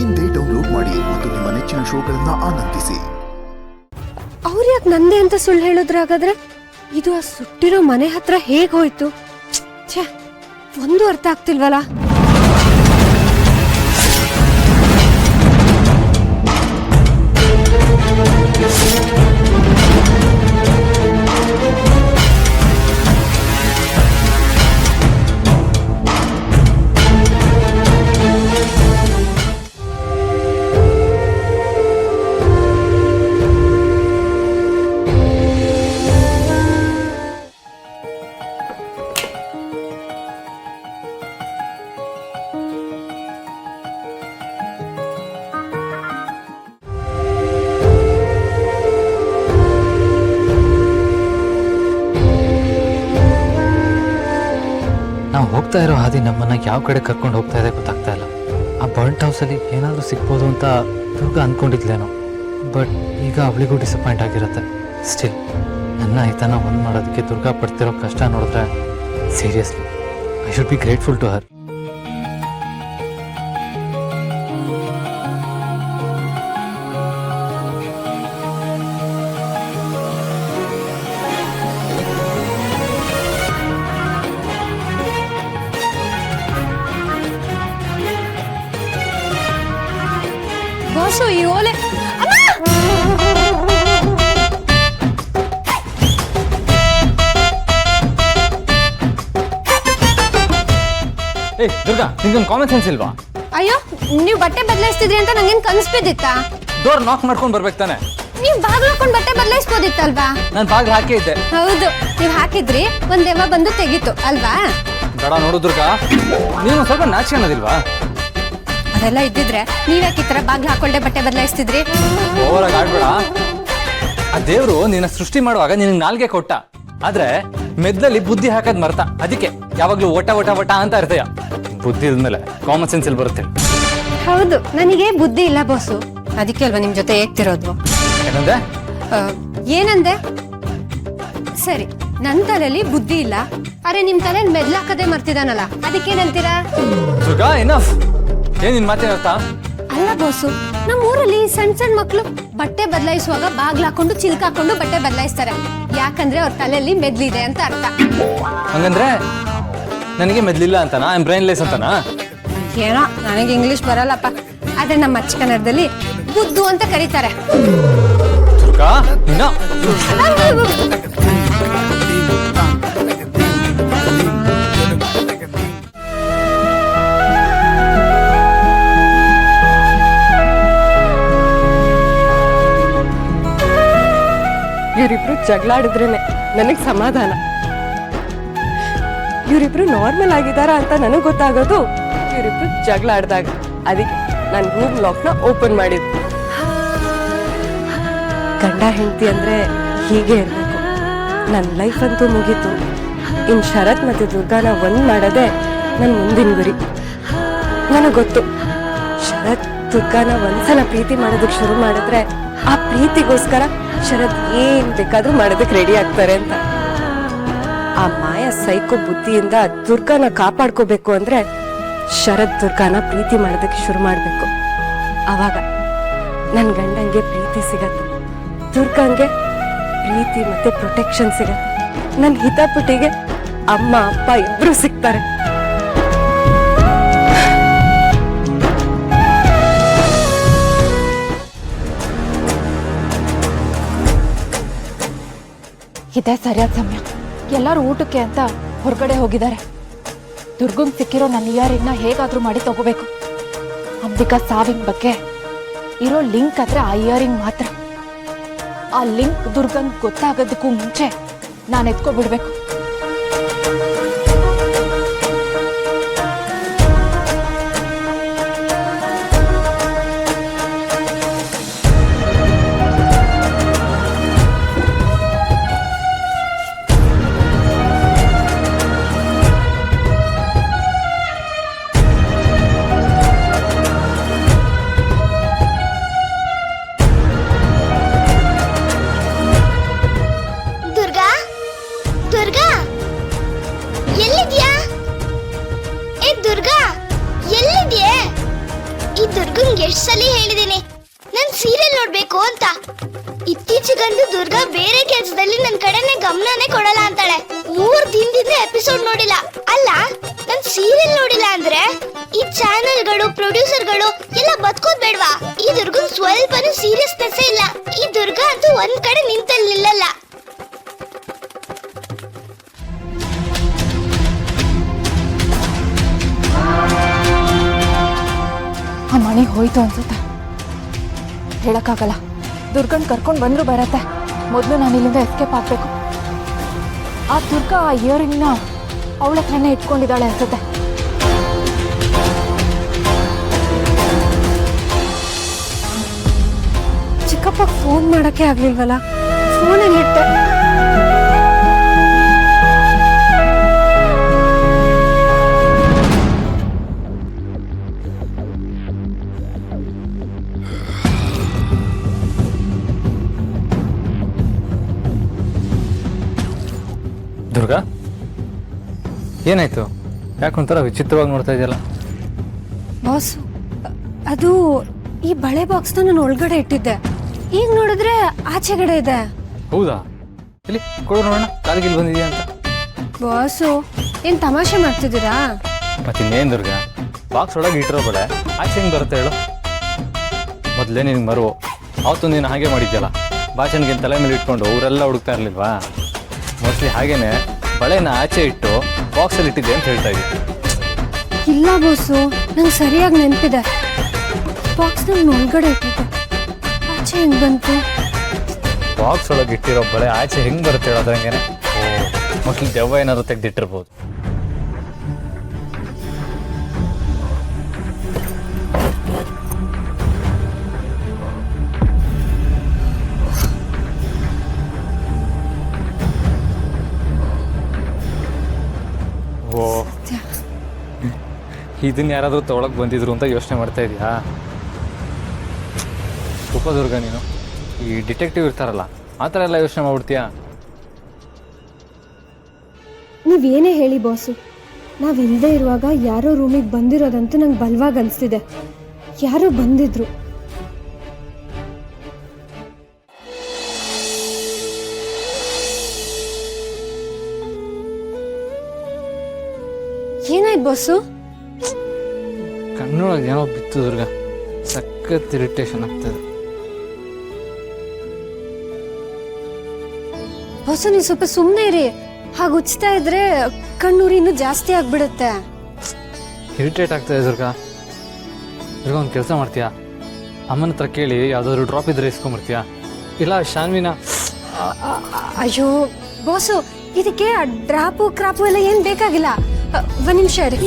ಇಂದೇ ಡೌನ್ಲೋಡ್ ಮಾಡಿ ಮತ್ತು ನಿಮ್ಮ ನೆಚ್ಚಿನ ಶೋಗಳನ್ನ ಆನಂದಿಸಿ. ಅವ್ರು ಯಾಕೆ ನಂದೆ ಅಂತ ಸುಳ್ಳು ಹೇಳಿದ್ರಾಗಾದ್ರೆ ಇದು ಆ ಸುಟ್ಟಿರೋ ಮನೆ ಹತ್ರ ಹೇಗ್ ಹೋಯ್ತು? ಛೇ, ಒಂದು ಅರ್ಥ ಆಗ್ತಿಲ್ವಲ್ಲ. ನಾವು ಹೋಗ್ತಾ ಇರೋ ಹಾದಿ ನಮ್ಮನ್ನ ಯಾವ ಕಡೆ ಕರ್ಕೊಂಡು ಹೋಗ್ತಾ ಇದೆ ಗೊತ್ತಾಗ್ತಾ ಇಲ್ಲ. ಆ ಬರ್ಂಟ್ ಹೌಸಲ್ಲಿ ಏನಾದರೂ ಸಿಗ್ಬೋದು ಅಂತ ದುರ್ಗ ಅಂದ್ಕೊಂಡಿದ್ಲೇನೋ. ಬಟ್ ಈಗ ಅವಳಿಗೂ ಡಿಸಪಾಯಿಂಟ್ ಆಗಿರುತ್ತೆ. ಸ್ಟಿಲ್ ನನ್ನ ಹಿತನ ಒಂದು ಮಾಡೋದಕ್ಕೆ ದುರ್ಗಾ ಪಡ್ತಿರೋ ಕಷ್ಟ ನೋಡಿದ್ರೆ seriously I should be grateful to her. Boss, ಈ ಓಲೆ ದುರ್ಗಾ, ನಿಮ್ಗೊಂದು ಕಾಮನ್ ಸೆನ್ಸ್ ಇಲ್ವಾ? ಅಯ್ಯೋ, ನೀವು ಬಟ್ಟೆ ಬದಲಾಯಿಸ್ತಿದ್ರಿ ಅಂತ ನಂಗೇನ್ ಕನ್ಸ್ ಬಿದ್ದಿತ್ತಾ? ಡೋರ್ ನಾಕ್ ಮಾಡ್ಕೊಂಡು ಬರ್ಬೇಕು ತಾನೆ. ನೀವ್ ಬಾಗ್ಲು ಹಾಕೊಂಡ್ ಬಟ್ಟೆ ಬದಲಾಯಿಸ್ಬೋದಿತ್ತಲ್ವಾ? ನಾನು ಬಾಗ್ಲು ಹಾಕೇ ಇದ್ದೆ. ಹೌದು, ನೀವ್ ಹಾಕಿದ್ರಿ, ಒಂದ್ ದೆವ್ವ ಬಂದು ತೆಗೀತು ಅಲ್ವಾ? ಬೇಡ ನೋಡು ದುರ್ಗಾ, ನೀನು ಸ್ವಲ್ಪ ನಾಚಿಕೆ ಅನ್ನೋದಿಲ್ವಾ? ಅದೆಲ್ಲ ಇದ್ದಿದ್ರೆ ನೀವ್ಯಾಕೆ ಈ ತರ ಬಾಗ್ಲು ಹಾಕೊಂಡೆ ಬಟ್ಟೆ ಬದಲಾಯಿಸ್ತಿದ್ರಿ? ಓವರಾಗಿ ಆಡ್ಬೇಡ. ಆ ದೇವ್ರು ನಿನ್ನ ಸೃಷ್ಟಿ ಮಾಡುವಾಗ ನಿನಗೆ ನಾಲ್ಗೆ ಕೊಟ್ಟ, ಆದ್ರೆ ಮೆದ್ಲಲ್ಲಿ ಬುದ್ಧಿ ಹಾಕದ್ ಮರ್ತ. ಅದಕ್ಕೆ ಯಾವಾಗ್ಲೂ ಒಟ ಒಟ ಒಟ ಅಂತ ಇರ್ತಯ. ಬುದ್ಧಿ ಇದ್ಮೇಲೆ ಕಾಮನ್ ಸೆನ್ಸ್ ಇಲ್ಲಿ ಬರುತ್ತೆ. ಹೌದು, ನನಗೆ ಬುದ್ಧಿ ಇಲ್ಲ ಬಾಸು, ಅದಕ್ಕೆ ಅಲ್ವಾ ನಿಮ್ ಜೊತೆ ಏಗ್ತಿರೋದು. ಏನಂದೆ? ಏನಂದೆ? ಸರಿ, ನನ್ ತಲೆಯಲ್ಲಿ ಬುದ್ಧಿ ಇಲ್ಲ, ಅರೆ ನಿಮ್ ತಲೆ ಮೆದ್ಲಾಕದೆ ಮರ್ತಿದಾನಲ್ಲ, ಅದಕ್ಕೇನಂತೀರಾ? ದುರ್ಗಾ, ಎನಫ್. ಏನ್ ನಿನ್ ಮಾತೇನ ಅರ್ಥ? ಅಲ್ಲ ಬಾಸು, ನಮ್ಮ ಊರಲ್ಲಿ ಸಣ್ಣ ಸಣ್ಣ ಮಕ್ಳು ಬಟ್ಟೆ ಬದಲಾಯಿಸುವಾಗ ಬಾಗ್ಲು ಹಾಕೊಂಡು ಚಿಲ್ಕ ಹಾಕೊಂಡು ಬಟ್ಟೆ ಬದಲಾಯಿಸ್ತಾರೆ. ಯಾಕಂದ್ರೆ ಅವ್ರ ತಲೆಯಲ್ಲಿ ಮೆದ್ಲಿದೆ ಅಂತ ಅರ್ಥ. ಹಂಗಂದ್ರೆ ನನಗೆ ಮೆದ್ಲಿಲ್ಲ ಅಂತನಾ? ಐ ಆಮ್ ಬ್ರೈನ್ಲೆಸ್ ಅಂತನಾ? ಏನೋ, ನನಗೆ ಇಂಗ್ಲಿಷ್ ಬರಲ್ಲಪ್ಪ. ಆದ್ರೆ ನಮ್ಮ ಅಚ್ಚ ಕನ್ನಡದಲ್ಲಿ ಬುದ್ದು ಅಂತ ಕರೀತಾರೆ. ದುರ್ಗಾ, ಇನ್ನ ಇವರಿಬ್ರು ಜಗಳಾಡಿದ್ರೇನೆ ನನಗ್ ಸಮಾಧಾನ. ಇವರಿಬ್ರು ನಾರ್ಮಲ್ ಆಗಿದಾರ ಅಂತ ನನಗ್ ಗೊತ್ತಾಗೋದು ಇವರಿಬ್ರು ಜಗಳ ಆಡ್ದಾಗ. ಅದಕ್ಕೆ ನಾನು ರೂಮ್ ಲಾಕ್ ನ ಓಪನ್ ಮಾಡಿದ್ದೆ. ಗಂಡ ಹೆಂಡತಿ ಅಂದ್ರೆ ಹೀಗೆ ಇರ್ಬೇಕು. ನನ್ನ ಲೈಫ್ ಅಂತೂ ಮುಗೀತು. ಇನ್ ಶರತ್ ಮತ್ತೆ ದುರ್ಗಾನ ಒಂದ್ ಮಾಡೋದೇ ನನ್ ಮುಂದಿನ ಗುರಿ. ನನಗ್ ಗೊತ್ತು, ಶರತ್ ದುರ್ಗಾನ ಒಂದ್ಸಲ ಪ್ರೀತಿ ಮಾಡೋದಕ್ಕೆ ಶುರು ಮಾಡಿದ್ರೆ ಆ ಪ್ರೀತಿಗೋಸ್ಕರ ಶರತ್ ಏನ್ ಬೇಕಾದ್ರೂ ಮಾಡೋದಕ್ಕೆ ರೆಡಿ ಆಗ್ತಾರೆ ಅಂತ. ಆ ಮಾಯ ಸೈಕೋ ಬುದ್ಧಿಯಿಂದ ದುರ್ಗಾನ ಕಾಪಾಡ್ಕೋಬೇಕು ಅಂದ್ರೆ ಶರತ್ ದುರ್ಗಾನ ಪ್ರೀತಿ ಮಾಡೋದಕ್ಕೆ ಶುರು ಮಾಡ್ಬೇಕು. ಅವಾಗ ನನ್ ಗಂಡಂಗೆ ಪ್ರೀತಿ ಸಿಗತ್ತೆ, ದುರ್ಗಂಗೆ ಪ್ರೀತಿ ಮತ್ತೆ ಪ್ರೊಟೆಕ್ಷನ್ ಸಿಗತ್ತೆ, ನನ್ ಹಿತಾಪುಟಿಗೆ ಅಮ್ಮ ಅಪ್ಪ ಇಬ್ರು ಸಿಗ್ತಾರೆ. ಇದೇ ಸರಿಯಾದ ಸಮಯ. ಎಲ್ಲರೂ ಊಟಕ್ಕೆ ಅಂತ ಹೊರಗಡೆ ಹೋಗಿದ್ದಾರೆ. ದುರ್ಗಂಗ್ ಸಿಕ್ಕಿರೋ ನನ್ನ ಇಯರಿಂಗ್ನ ಹೇಗಾದ್ರೂ ಮಾಡಿ ತಗೋಬೇಕು. ಅಂಬಿಕಾ ಸಾವಿನ ಬಗ್ಗೆ ಇರೋ ಲಿಂಕ್ ಆದ್ರೆ ಆ ಇಯರಿಂಗ್ ಮಾತ್ರ. ಆ ಲಿಂಕ್ ದುರ್ಗಂಗ್ ಗೊತ್ತಾಗೋದಕ್ಕೂ ಮುಂಚೆ ನಾನು ಎತ್ಕೊಬಿಡ್ಬೇಕು. ದುರ್ಗಾ ನಿಮ್ಗೆ ಎಷ್ಟ್ ಸಲ ಹೇಳಿದೀನಿ ನನ್ ಸೀರಿಯಲ್ ನೋಡ್ಬೇಕು ಅಂತ. ಇತ್ತೀಚೆಗಂದು ದುರ್ಗಾ ಬೇರೆ ಕೆಲ್ಸದಲ್ಲಿ ನನ್ ಕಡೆನೆ ಗಮನನೇ ಕೊಡಲ್ಲ ಅಂತಾಳೆ. 3 ದಿನದಿಂದ ಎಪಿಸೋಡ್ ನೋಡಿಲ್ಲ. ಅಲ್ಲ ನನ್ ಸೀರಿಯಲ್ ನೋಡಿಲ್ಲ ಅಂದ್ರೆ ಈ ಚಾನೆಲ್ಗಳು ಪ್ರೊಡ್ಯೂಸರ್ಗಳು ಎಲ್ಲ ಬದುಕೋದ್ ಬೇಡ್ವಾ? ಈ ದುರ್ಗನ್ ಸ್ವಲ್ಪನೂ ಸೀರಿಯಸ್ನೆಸ್ ಇಲ್ಲ. ಈ ದುರ್ಗಾ ಅಂತೂ ಒಂದ್ ಕಡೆ ನಿಂತಲ್ಲಿ ನಿಲ್ಲಲ್ಲ. ಆ ಮಣಿ ಹೋಯ್ತು ಅನ್ಸುತ್ತೆ. ಹೇಳಕ್ಕಾಗಲ್ಲ, ದುರ್ಗನ್ ಕರ್ಕೊಂಡು ಬಂದ್ರು ಬರತ್ತೆ. ಮೊದಲು ನಾನು ಇಲ್ಲಿಂದ ಎಸ್ಕೇಪ್ ಆಗ್ಬೇಕು. ಆ ದುರ್ಗಾ ಆ ಇಯರಿಂಗ್ನ ಅವಳ ಹತ್ರನೇ ಇಟ್ಕೊಂಡಿದ್ದಾಳೆ ಅನ್ಸುತ್ತೆ. ಚಿಕ್ಕಪ್ಪ ಫೋನ್ ಮಾಡಕ್ಕೆ ಆಗ್ಲಿಲ್ವಲ್ಲ, ಫೋನಲ್ಲಿ ಇಟ್ಟೆ. ದುರ್ಗಾ, ಏನಾಯ್ತು? ಯಾಕೊಂಥರ ವಿಚಿತ್ರವಾಗಿ ನೋಡ್ತಾ ಇದೆಯಲ್ಲ? ಬಾಸ್, ಅದು ಈ ಬಳೆ ಬಾಕ್ಸ್ ನಾನು ಒಳಗಡೆ ಇಟ್ಟಿದ್ದೆ. ಈಗ ನೋಡಿದ್ರೆ ಆಚೆಗಡೆ ಇದೆ. ಹೌದಾ? ಇಲ್ಲಿ ಕೊಡು ನೋಡೋಣ, ಕಾಲಿಗಿಲ್ ಬಂದಿದೆಯಾ ಅಂತ. ಬಾಸು, ಏನ್ ತಮಾಷೆ ಮಾಡ್ತಿದ್ದೀರಾ? ಮತ್ತಿನ್ನೇನು ದುರ್ಗಾ, ಬಾಕ್ಸ್ ಒಳಗೆ ಇಟ್ಟಿರೋ ಬಳೆ ಆಚೆ ಹೆಂಗೆ ಬರುತ್ತೆ ಹೇಳು? ಮೊದಲೇ ನಿನಗೆ ಮರು ಅವತ್ತು ನೀನು ಹಾಗೆ ಮಾಡಿದ್ಯಲ್ಲ, ಬಾಚನ್ಗೆ ತಲೆ ಮೇಲೆ ಇಟ್ಕೊಂಡು ಅವರೆಲ್ಲ ಹುಡುಕ್ತಾ ಇರಲಿಲ್ವಾ? ಮೋಸ್ಟ್ಲಿ ಹಾಗೇನೆ ಬಳೆನ ಆಚೆ ಇಟ್ಟು ಬಾಕ್ಸಲ್ಲಿ ಇಟ್ಟಿದ್ದೆ ಅಂತ ಹೇಳ್ತಾ ಇದ್ದೆ. ಇಲ್ಲ ಬಾಸು, ನಂಗೆ ಸರಿಯಾಗಿ ನೆನಪಿದೆ. ಬಾಕ್ಸ್ ನಾನು ಒಳಗಡೆ ಇಟ್ಟಿದ್ದೆ, ಆಚೆ ಹೆಂಗ್ ಬಂತು? ಬಾಕ್ಸ್ ಒಳಗೆ ಇಟ್ಟಿರೋ ಬಳೆ ಆಚೆ ಹೆಂಗೆ ಬರುತ್ತೆ ಹೇಳೋದು? ಹಂಗೇನೆ ಮೋಸ್ಟ್ಲಿ ದೆವ್ವ ಏನಾದ್ರು ತೆಗೆದಿಟ್ಟಿರ್ಬೋದು. ಓ, ಇದನ್ನ ಯಾರಾದರೂ ತೊಗೊಳಕ್ಕೆ ಬಂದಿದ್ರು ಅಂತ ಯೋಚನೆ ಮಾಡ್ತಾ ಇದೀಯಾ? ಉಪದುರ್ಗ, ನೀನು ಈ ಡಿಟೆಕ್ಟಿವ್ ಇರ್ತಾರಲ್ಲ ಆ ಥರ ಎಲ್ಲ ಯೋಚನೆ ಮಾಡ್ಬಿಡ್ತೀಯಾ? ನೀವೇನೇ ಹೇಳಿ ಬಾಸು, ನಾವಿಲ್ಲದೆ ಇರುವಾಗ ಯಾರೋ ರೂಮಿಗೆ ಬಂದಿರೋದಂತೂ ನಂಗೆ ಬಲವಾಗಿ ಅನಿಸ್ತಿದೆ. ಯಾರೋ ಬಂದಿದ್ರು. ಏನಾಯ್ತು ಬಾಸು? ಕಣ್ಣೊಳಗೆ ಏನೋ ಬಿತ್ತು ದುರ್ಗ, ಸಖತ್ ಇರಿಟೇಷನ್ ಆಗ್ತದೆ. ಬಾಸು, ನೀವು ಸ್ವಲ್ಪ ಸುಮ್ಮನೆ ಇರಿ. ಹಾಗೆ ಉಚ್ತಾ ಇದ್ರೆ ಕಣ್ಣೂರಿ ಇನ್ನೂ ಜಾಸ್ತಿ ಆಗ್ಬಿಡುತ್ತೆ. ಇರಿಟೇಟ್ ಆಗ್ತದೆ ದುರ್ಗ. ದುರ್ಗ, ಒಂದು ಕೆಲಸ ಮಾಡ್ತೀಯಾ? ಅಮ್ಮನ ಹತ್ರ ಕೇಳಿ ಯಾವುದಾದ್ರು ಡ್ರಾಪ್ ಇದ್ರೆ ಇಸ್ಕೊಂಬರ್ತೀಯಾ? ಇಲ್ಲ ಶಾನ್ವಿನ. ಅಯ್ಯೋ ಬಾಸು, ಇದಕ್ಕೆ ಡ್ರಾಪು ಕ್ರಾಪು ಎಲ್ಲ ಏನು ಬೇಕಾಗಿಲ್ಲ. ಒಂದು ನಿಮಿಷ ರೀ.